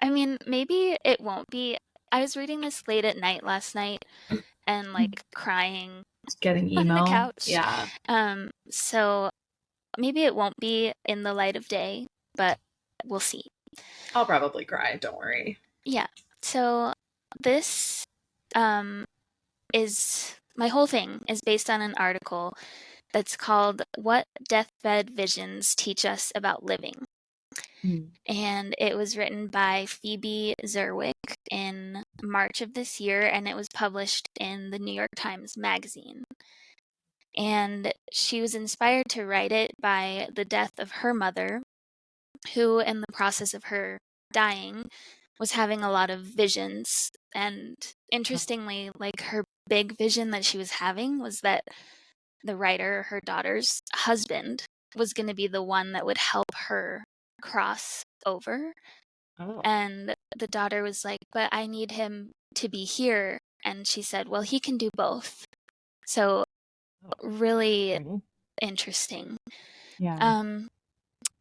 I mean, maybe it won't be. I was reading this late at night last night and like crying Getting on the emo. couch. Yeah. So maybe it won't be in the light of day, but we'll see. I'll probably cry. Don't worry. Yeah. So this is my whole thing is based on an article that's called What Deathbed Visions Teach Us About Living. And it was written by Phoebe Zerwick in March of this year, and it was published in the New York Times Magazine. And she was inspired to write it by the death of her mother, who, in the process of her dying, was having a lot of visions. And interestingly, like her big vision that she was having was that the writer, her daughter's husband, was going to be the one that would help her cross over. Oh. And the daughter was like, but I need him to be here. And she said, well, he can do both. So really interesting. Yeah.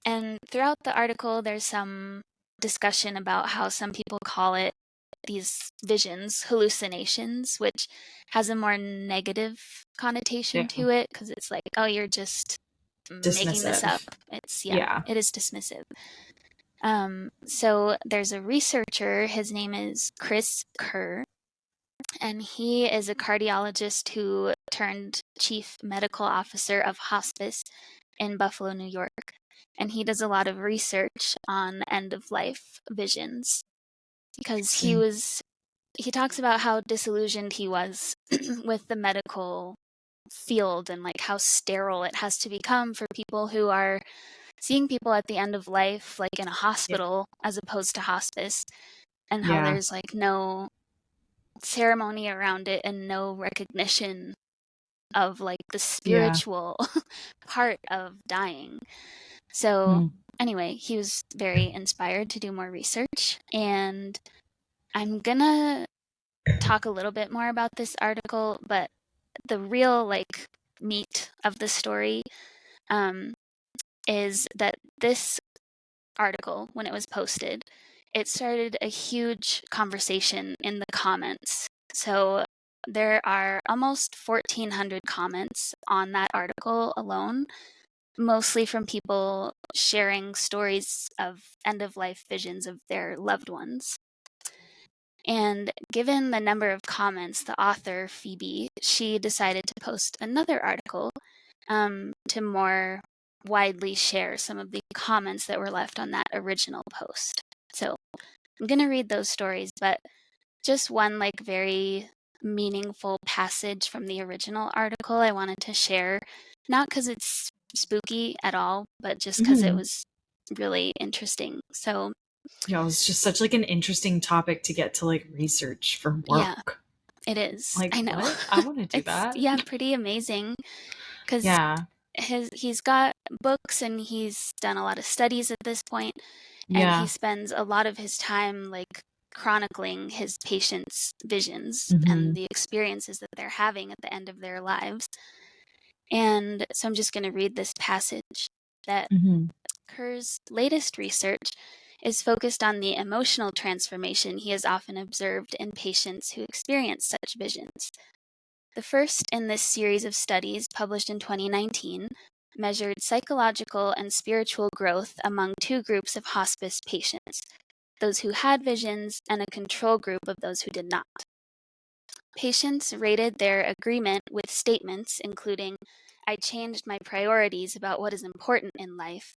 And throughout the article, there's some discussion about how some people call it these visions, hallucinations, which has a more negative connotation to it because it's like, oh, you're just making this up. Dismissive. It is dismissive. So there's a researcher, his name is Chris Kerr, and he is a cardiologist who turned chief medical officer of hospice in Buffalo, New York. And he does a lot of research on end of life visions because he talks about how disillusioned he was with the medical field and like how sterile it has to become for people who are seeing people at the end of life, like in a hospital as opposed to hospice, and how there's like no ceremony around it and no recognition of like the spiritual part of dying. So anyway, he was very inspired to do more research, and I'm gonna talk a little bit more about this article, but the real like meat of the story is that this article, when it was posted, it started a huge conversation in the comments. So there are almost 1,400 comments on that article alone, mostly from people sharing stories of end of life visions of their loved ones. And given the number of comments, the author, Phoebe, she decided to post another article to more widely share some of the comments that were left on that original post. So I'm going to read those stories, but just one like very meaningful passage from the original article I wanted to share, not because it's spooky at all, but just because it was really interesting. So yeah, it was just such like an interesting topic to get to like research for work. Yeah, it is. Like, I know. what? I want to do that. Yeah, pretty amazing. Because he's got books and he's done a lot of studies at this point, and he spends a lot of his time like chronicling his patients' visions and the experiences that they're having at the end of their lives. And so I'm just going to read this passage that Kerr's latest research is focused on the emotional transformation he has often observed in patients who experience such visions. The first in this series of studies, published in 2019, measured psychological and spiritual growth among two groups of hospice patients, those who had visions and a control group of those who did not. Patients rated their agreement with statements including, "I changed my priorities about what is important in life,"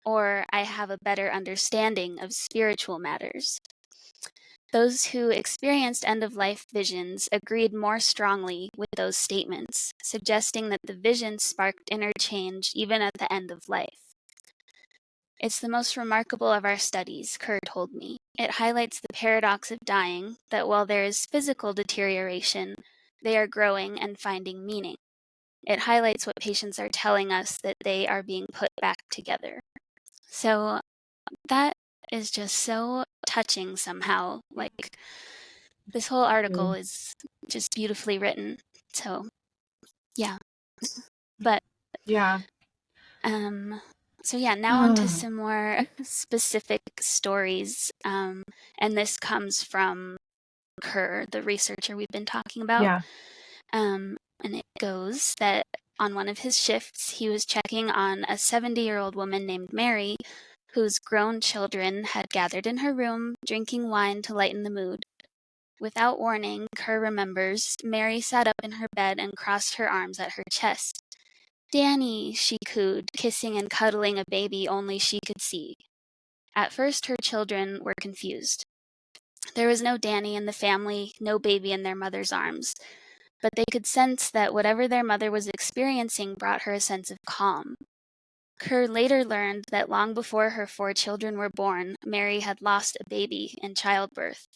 or "I have a better understanding of spiritual matters." Those who experienced end-of-life visions agreed more strongly with those statements, suggesting that the vision sparked interchange even at the end of life. It's the most remarkable of our studies, Kerr told me. It highlights the paradox of dying, that while there is physical deterioration, they are growing and finding meaning. It highlights what patients are telling us, that they are being put back together. So that is just so touching somehow. Like, this whole article is just beautifully written. So, yeah. But yeah. So yeah, now on to some more specific stories. And this comes from Kerr, the researcher we've been talking about. Yeah. And it goes that on one of his shifts, he was checking on a 70-year-old woman named Mary, whose grown children had gathered in her room, drinking wine to lighten the mood. Without warning, Kerr remembers, Mary sat up in her bed and crossed her arms at her chest. "Danny," she cooed, kissing and cuddling a baby only she could see. At first, her children were confused. There was no Danny in the family, no baby in their mother's arms. But they could sense that whatever their mother was experiencing brought her a sense of calm. Kerr later learned that long before her 4 children were born, Mary had lost a baby in childbirth.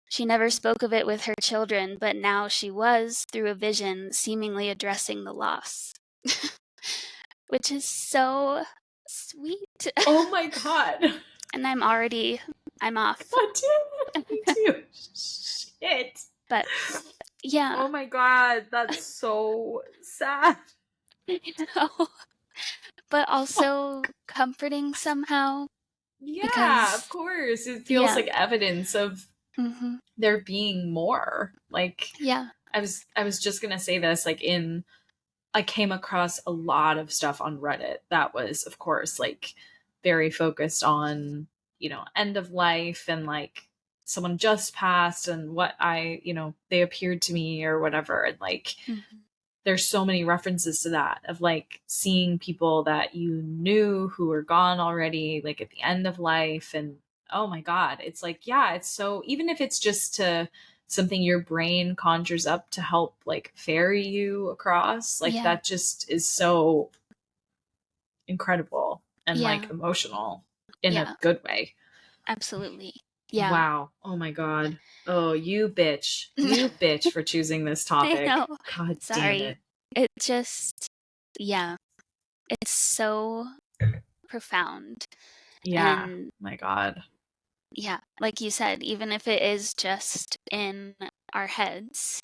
She never spoke of it with her children, but now she was, through a vision, seemingly addressing the loss. Which is so sweet. Oh my God. And I'm off. God damn it. Me too. Shit. But yeah. Oh my God. That's so sad. I know. But also comforting somehow. Yeah, because, of course. It feels like evidence of there being more. Like, yeah. I was just gonna say this, like, I came across a lot of stuff on Reddit that was, of course, like very focused on, end of life and like someone just passed and what they appeared to me or whatever. And like, there's so many references to that, of like seeing people that you knew who were gone already, like at the end of life. And oh my God, it's like, yeah, it's so, even if it's just to something your brain conjures up to help like ferry you across, like that just is so incredible and like emotional in a good way. Absolutely. Yeah. Wow. Oh my God. Oh, you bitch. You bitch for choosing this topic. I know. God Sorry. damn it. It just, it's so profound. Yeah. And my God. Yeah, like you said, even if it is just in our heads,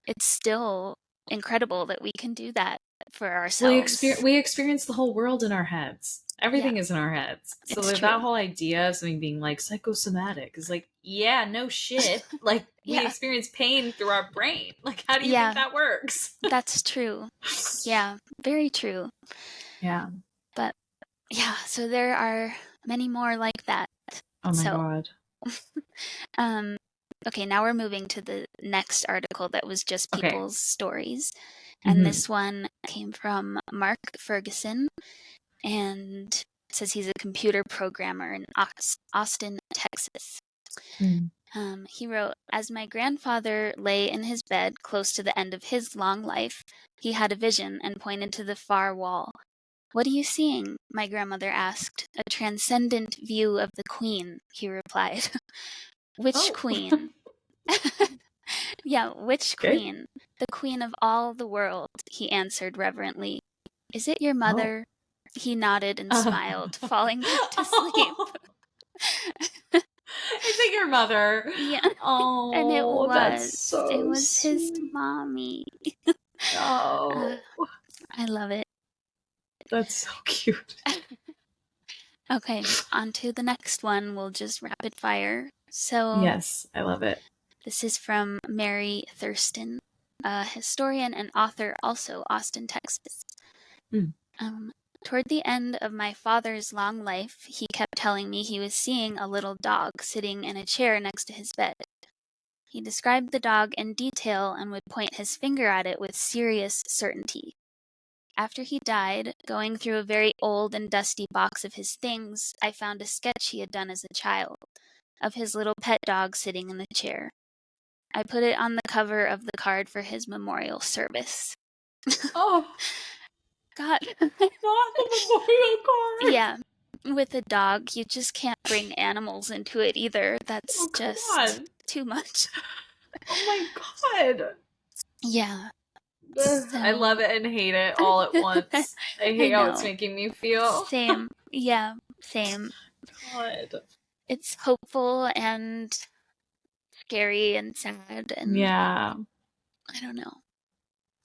it's still incredible that we can do that for ourselves. We experience the whole world in our heads. Everything is in our heads. So that whole idea of something being like psychosomatic is like, yeah, no shit. Like we experience pain through our brain. Like, how do you think that works? That's true. Yeah, very true. Yeah. But yeah, so there are many more like that. Oh my God. Okay, now we're moving to the next article that was just people's stories. And this one came from Mark Ferguson, and says he's a computer programmer in Austin, Texas. He wrote, "As my grandfather lay in his bed close to the end of his long life, he had a vision and pointed to the far wall. 'What are you seeing?' my grandmother asked. 'A transcendent view of the Queen,' he replied. 'Which queen?' Yeah, which queen? 'The queen of all the world,' he answered reverently. 'Is it your mother?' He nodded and smiled, falling back to sleep. Is it your mother? Yeah. Oh, and it was sweet. his mommy. Oh. I love it. That's so cute. Okay, on to the next one. We'll just rapid fire. So yes, I love it. This is from Mary Thurston, a historian and author, also Austin, Texas. Toward the end of my father's long life, he kept telling me he was seeing a little dog sitting in a chair next to his bed. He described the dog in detail and would point his finger at it with serious certainty. After he died, going through a very old and dusty box of his things, I found a sketch he had done as a child. of his little pet dog sitting in the chair. I put it on the cover of the card for his memorial service. Oh, God. not the memorial card. Yeah. With a dog, you just can't bring animals into it either. That's just too much. Oh my God. Yeah. I love it and hate it all at once. I hate how it's making me feel. Same. Yeah, same. God. It's hopeful and scary and sad and yeah. I don't know.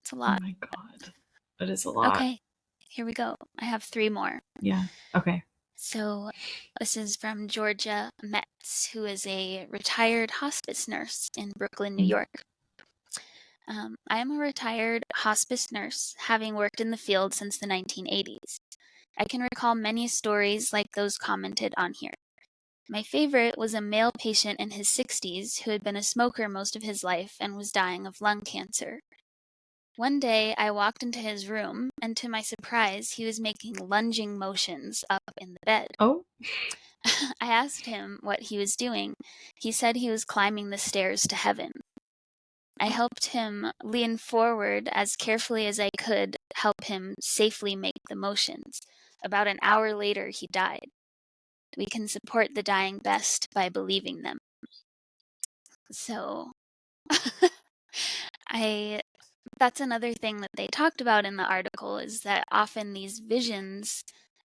It's a lot. Oh my God. It is a lot. Okay, here we go. I have 3 more. Yeah. Okay. So this is from Georgia Metz, who is a retired hospice nurse in Brooklyn, New York. I am a retired hospice nurse, having worked in the field since the 1980s. I can recall many stories like those commented on here. My favorite was a male patient in his 60s who had been a smoker most of his life and was dying of lung cancer. One day, I walked into his room, and to my surprise, he was making lunging motions up in the bed. Oh. I asked him what he was doing. He said he was climbing the stairs to heaven. I helped him lean forward as carefully as I could, help him safely make the motions. About an hour later, he died. We can support the dying best by believing them. So, that's another thing that they talked about in the article, is that often these visions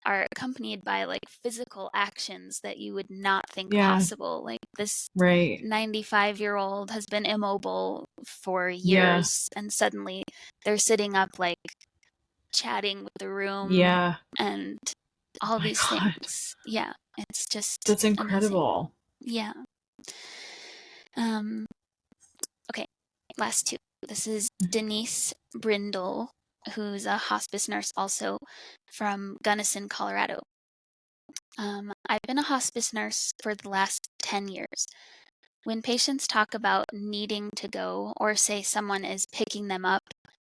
are accompanied by like physical actions that you would not think possible. Like this 95-year-old has been immobile for years and suddenly they're sitting up, like chatting with the room and all these things. Yeah, it's just that's incredible. Amazing. Yeah. Okay, last 2. This is Denise Brindle, who's a hospice nurse also from Gunnison, Colorado. I've been a hospice nurse for the last 10 years. When patients talk about needing to go or say someone is picking them up,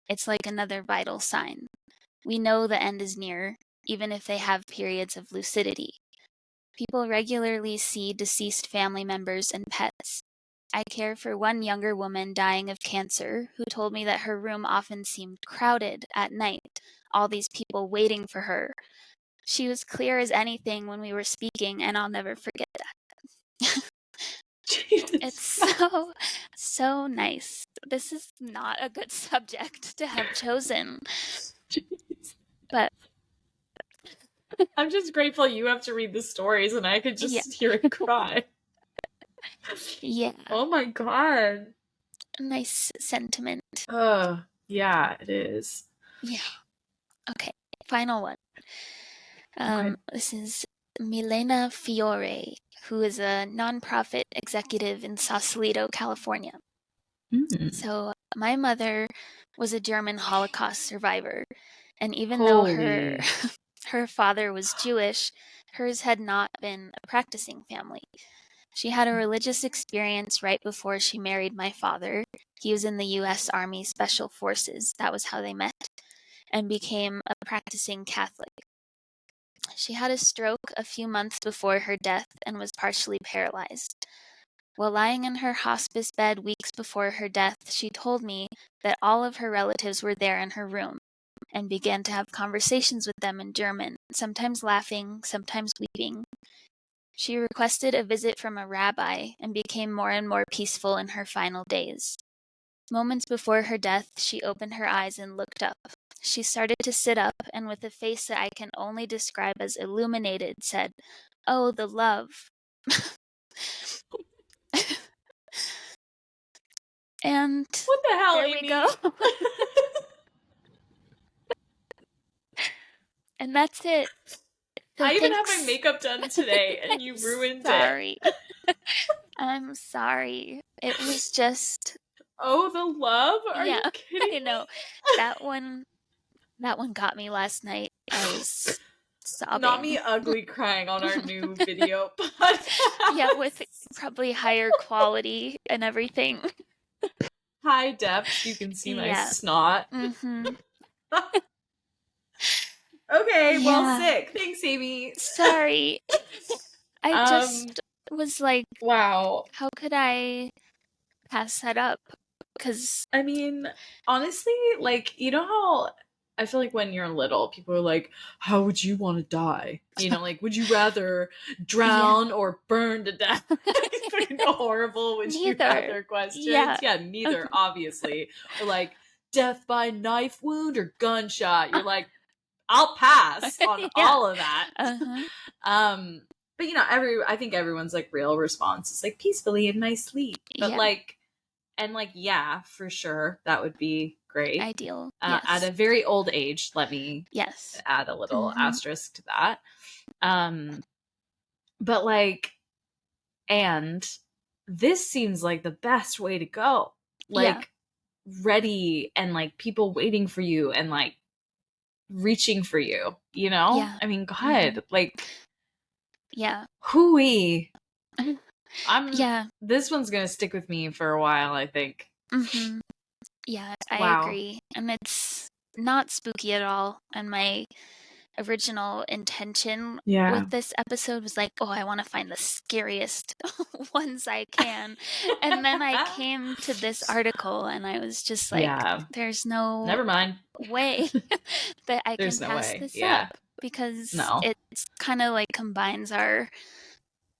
it's like another vital sign. We know the end is near, even if they have periods of lucidity. People regularly see deceased family members and pets. I care for one younger woman dying of cancer who told me that her room often seemed crowded at night, all these people waiting for her. She was clear as anything when we were speaking, and I'll never forget that. It's so nice. This is not a good subject to have chosen. But I'm just grateful you have to read the stories and I could just hear it cry. Yeah. Oh my God. Nice sentiment. Yeah, it is. Yeah. Okay, final one. This is Milena Fiore, who is a nonprofit executive in Sausalito, California. So my mother was a German Holocaust survivor, and even though her father was Jewish, hers had not been a practicing family. She had a religious experience right before she married my father. He was in the U.S. Army Special Forces. That was how they met, and became a practicing Catholic. She had a stroke a few months before her death and was partially paralyzed. While lying in her hospice bed weeks before her death, she told me that all of her relatives were there in her room and began to have conversations with them in German, sometimes laughing, sometimes weeping. She requested a visit from a rabbi and became more and more peaceful in her final days. Moments before her death, she opened her eyes and looked up. She started to sit up and with a face that I can only describe as illuminated said, "Oh, the love." And what the hell, there Amy? we go. And that's it. So I even have my makeup done today and you ruined it. I'm sorry. It was just... Oh, the love? Are you kidding? I know. That one got me last night. I was sobbing. Not me ugly crying on our new video podcast. Yeah, with probably higher quality and everything. High depth, you can see my snot. Mm-hmm. Okay, well, sick. Thanks, Amy. Sorry. I just was like, Wow. how could I pass that up? Because I mean, honestly, like, you know how I feel like when you're little, people are like, how would you want to die? You know, like, would you rather drown or burn to death? It's fucking horrible would you Neither. rather questions. Yeah. Yeah, neither, obviously. Or like, death by knife wound or gunshot. You're like, I'll pass on Yeah. all of that. Uh-huh. But you know, I think everyone's like real response is like peacefully in my sleep. But Yeah. like, and like, yeah, for sure, that would be great. Ideal. At Yes. a very old age, let me Yes. add a little Mhm. asterisk to that. But like, and this seems like the best way to go. Like, ready and like people waiting for you and like reaching for you, you know? Yeah. I mean, God, Mhm. like, Yeah. hooey. Yeah. This one's gonna stick with me for a while, I think. Mhm. Yeah, I Wow. agree. And it's not spooky at all. And my original intention Yeah. with this episode was like, oh, I want to find the scariest ones I can. And then I came to this article and I was just like, Yeah. there's no Never mind. way that I There's can no pass way. this Yeah. up because No. it's kind of like combines our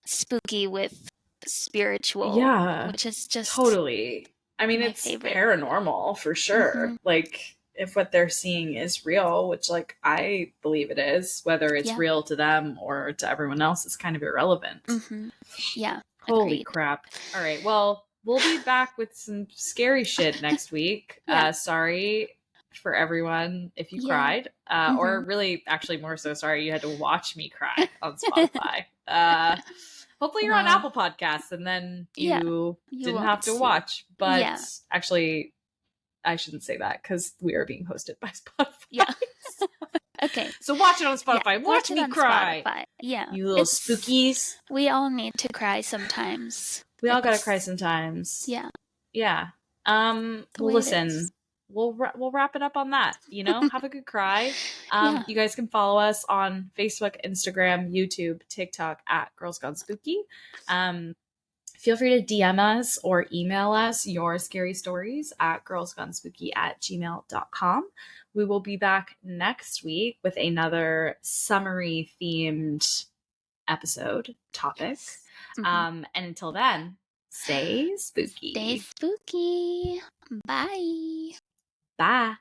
spooky with spiritual, Yeah. which is just Totally. I mean, my it's favorite. paranormal for sure. Mhm. Like, if what they're seeing is real, which like I believe it is, whether it's Yeah. real to them or to everyone else is kind of irrelevant. Mhm. Yeah. Holy Agreed. crap. All right. Well, we'll be back with some scary shit next week. Yeah. Sorry for everyone if you Yeah. cried. Or really, actually, more so sorry you had to watch me cry on Spotify. Hopefully you're on Well, Apple Podcasts and then yeah, you you didn't won't have to see. watch. But Yeah. actually, I shouldn't say that because we are being hosted by Spotify. Yeah. Okay. So watch it on Spotify. Yeah, watch it me on cry. Spotify. Yeah. You little It's- spookies. We all need to cry sometimes. We all gotta It's- cry sometimes. Yeah. Yeah. The Well, way it listen, is. we'll wrap it up on that. You know, have a good cry. Yeah. You guys can follow us on Facebook, Instagram, YouTube, TikTok at Girls Gone Spooky. Feel free to DM us or email us your scary stories at girlsgonespooky@gmail.com. We will be back next week with another summery themed episode topic. Yes. Mhm. And until then, stay spooky. Stay spooky. Bye. Bye.